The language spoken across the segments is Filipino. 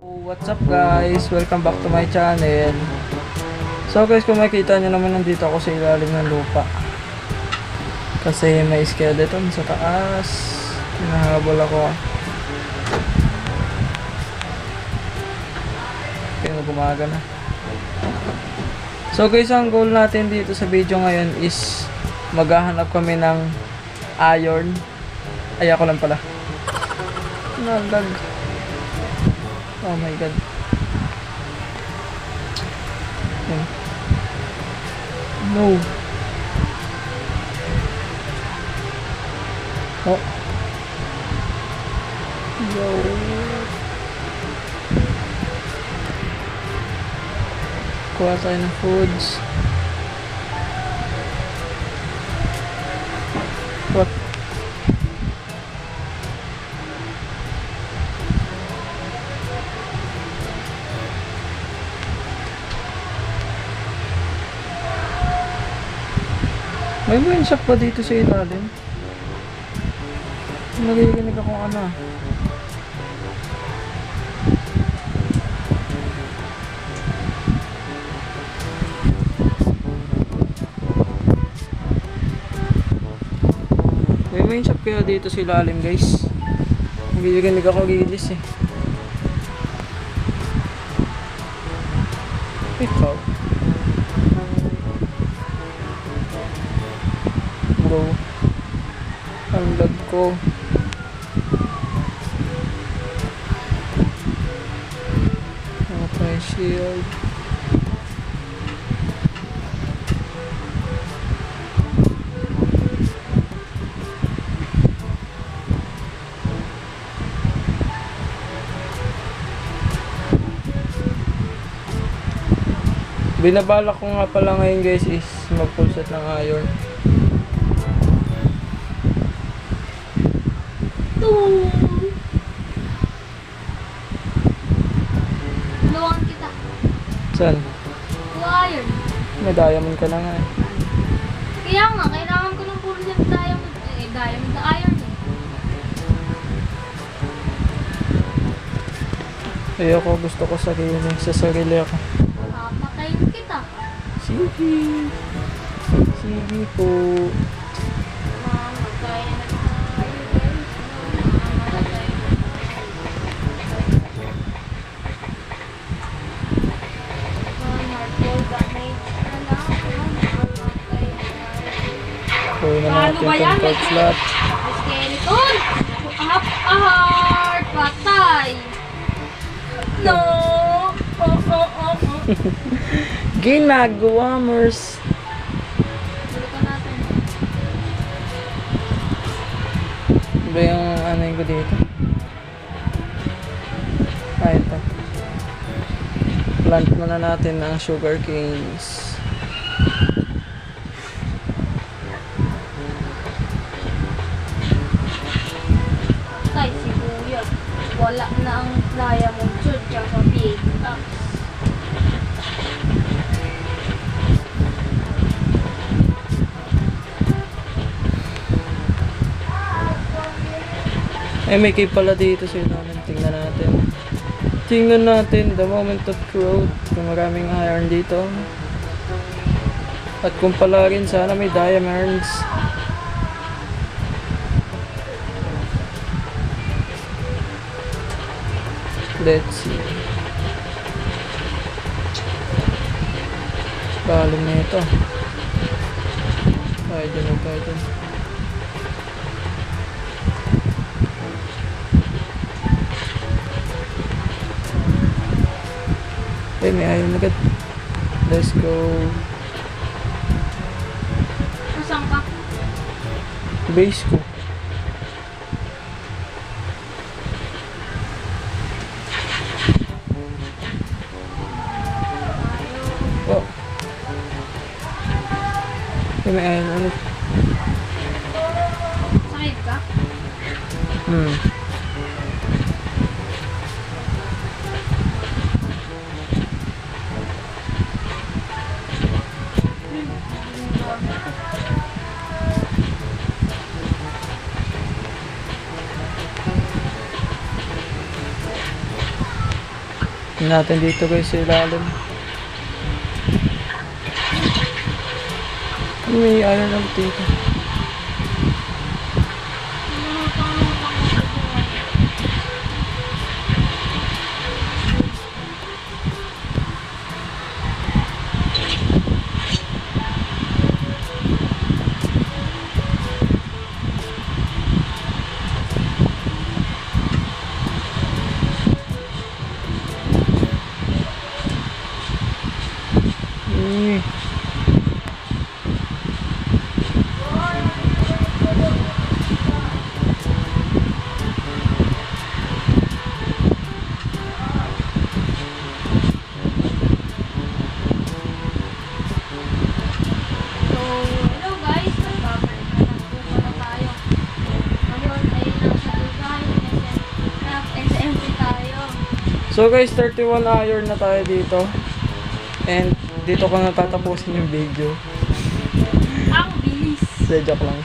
What's up guys? Welcome back to my channel. So guys, kung makikita nyo naman, nandito ako sa ilalim ng lupa kasi may skeleton sa taas. Hinahabol ako. Kaya gumaga na. So guys, ang goal natin dito sa video ngayon is maghahanap kami ng iron. Ay, ako lang pala. Nalag. Oh my god. Okay. No. Oh. Yo. Kuha tayo ng foods. What? May wine shop pa dito sa ilalim. Nagiginig akong ano. May wine shop kaya dito sa ilalim guys. Nagiginig ako, gigilis eh. Ikaw. Bro, ang lag ko. Okay, shield. Binabalak ko nga pala ngayon guys is mag-full set ng iron. Tulungan kita. Saan? Iron. May diamond ka na nga eh. Kaya nga, kailangan ko ng puro ng diamond. Diamond na iron eh. Ayoko, gusto ko sa sarili ako. Papakain kita. Sige. Sige po. Mama, kaya na tayo guys. Mama, tayo. Kuhin na natin itong torch slot. Skeleton! Up a heart! Patay! No! Oh. Ginagawa, Mers. Balikan natin. Ba yung ano yung ko dito? Ah, ito. Plant muna natin ang sugar canes. Tay, sibuyas. Wala na ang diamond sword tsaka big axe. Eh, may cave pala dito sa ilalim. Tingnan natin. Tingnan natin the moment of growth. Kung maraming iron dito. At kung pala rin, sana may diamonds. Let's see. Lalim na ito. Tayo dyan. Eh, may iron agad. Let's go. Saan ka? Base ko. Oh. Eh, may iron ulit. Sakit ka? Tingnan natin dito guys sa ilalim. May iron lang dito. Hello guys, nagbabalik na lang po pala tayo. Ngayon ay nasa Dubai, SMT tayo. So guys, 31 iron na tayo dito. And dito ko na tatapusin yung video. Ang bilis. Joke lang.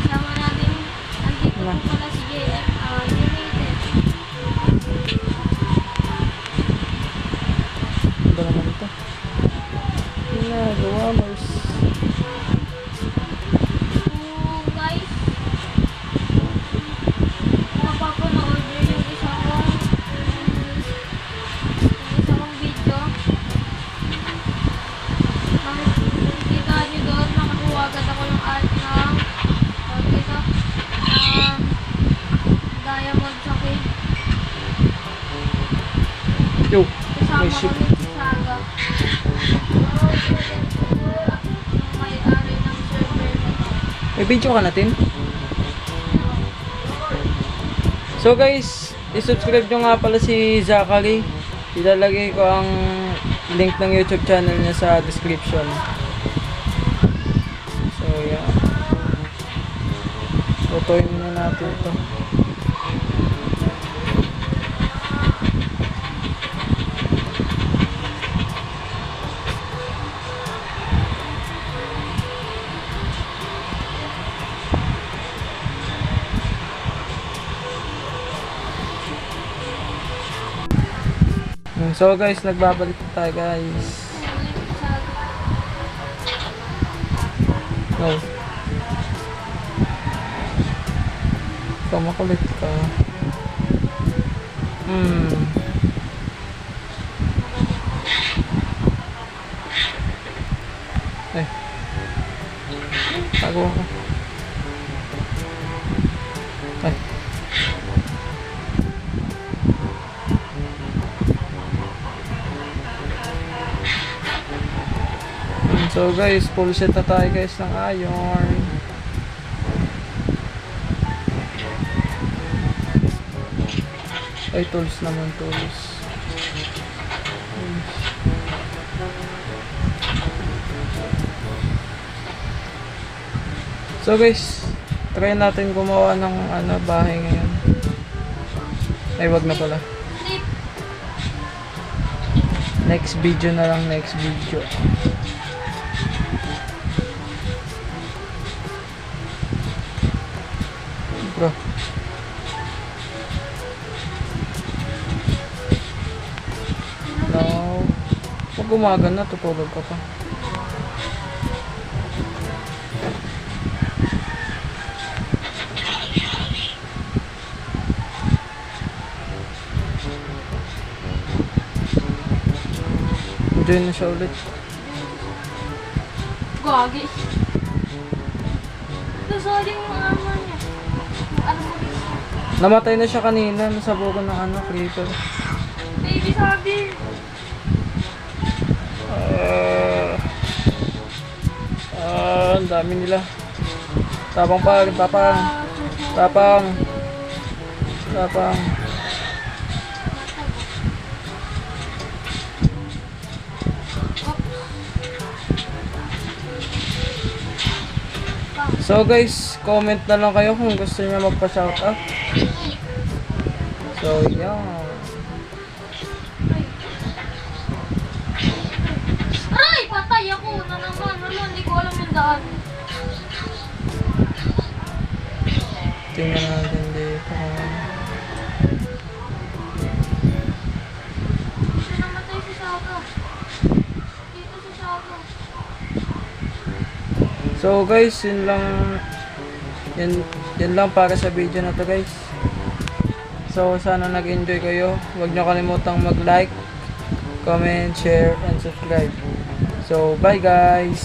Sama natin, andito Na. po pala si JM United. Ano ba naman ito? Ginagawa, Mars. So guys, mapapanood nyo yung isa kong video. Makikita nyo doon, nakakuha agad ako ng diamond sa cave. Yo, Kasama may ship. kami si Saga. Yung may-ari ng server na to. May video ka natin? So guys, i-subscribe nyo nga pala si Zachary. Ilalagay ko ang link ng YouTube channel niya sa description. So yeah. Tutuin na natin ito. So guys, nagbabalik na tayo guys. Go. Ikaw makulit ka. Eh. Tago ako. Ay. So guys, full set na tayo guys ng iron. Ay, tools naman, tools. So guys, try natin gumawa ng bahay ngayon. Ay, wag na pala. Next video na lang, next video. Bro. No. Pag umaga na, tutulog ka pa. Join na siya ulit. Gagi. Nasali yung ama niya. Ano mo rin? Namatay na siya kanina, nasabukan ng creeper. Baby sabi. Ang dami nila. Tapang pa, tapang. Tapang. Tapang. So guys, comment na lang kayo kung gusto niyo magpa-shoutout. So yeah. Aray! Patay ako na naman. Ano, hindi ko alam yung daan. Tingnan natin dito. So guys, yun lang para sa video na to guys. So sana nag-enjoy kayo. Huwag nyo kalimutang mag-like, comment, share, and subscribe. So bye guys!